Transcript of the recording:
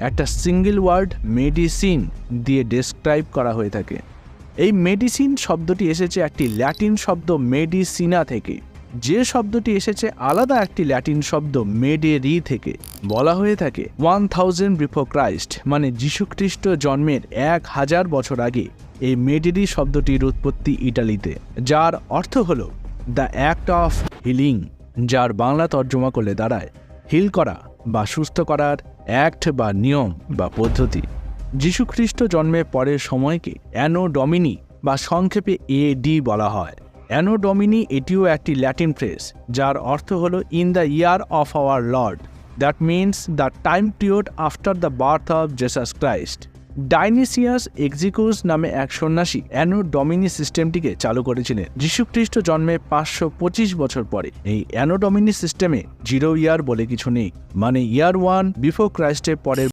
একটা single word medicine দিয়ে describe করা হয়ে থাকে। এই মেডিসিন শব্দটি এসেছে একটি ল্যাটিন শব্দ মেডিসিনা থেকে, যে শব্দটি এসেছে আলাদা একটি ল্যাটিন শব্দ মেডেরি থেকে। বলা হয়ে থাকে 1000 বিফোর ক্রাইস্ট মানে যীশুখ্রিস্ট জন্মের 1000 বছর আগে এই মেডেরি শব্দটির উৎপত্তি ইটালিতে, যার অর্থ হল দ্য অ্যাক্ট অফ হিলিং, যার বাংলা তর্জমা করলে দাঁড়ায় হিল করা বা সুস্থ করার অ্যাক্ট বা নিয়ম বা পদ্ধতি। যীশুখ্রিস্ট জন্মের পরের সময়কে অ্যানো ডমিনি বা সংক্ষেপে এডি বলা হয়। অ্যানো ডমিনি এটিও একটি ল্যাটিন ফ্রেজ, যার অর্থ হল in the year of our lord, that means the time period after the birth of Jesus Christ. Dionysius Exiguus নামে এক সন্ন্যাসী অ্যানো ডমিনি সিস্টেমটিকে চালু করেছিলেন যীশুখ্রিস্ট জন্মের 525 বছর পরে। এই অ্যানো ডমিনি সিস্টেমে 0 ইয়ার বলে কিছু নেই, মানে ইয়ার 1 বিফোর ক্রাইস্টের পরের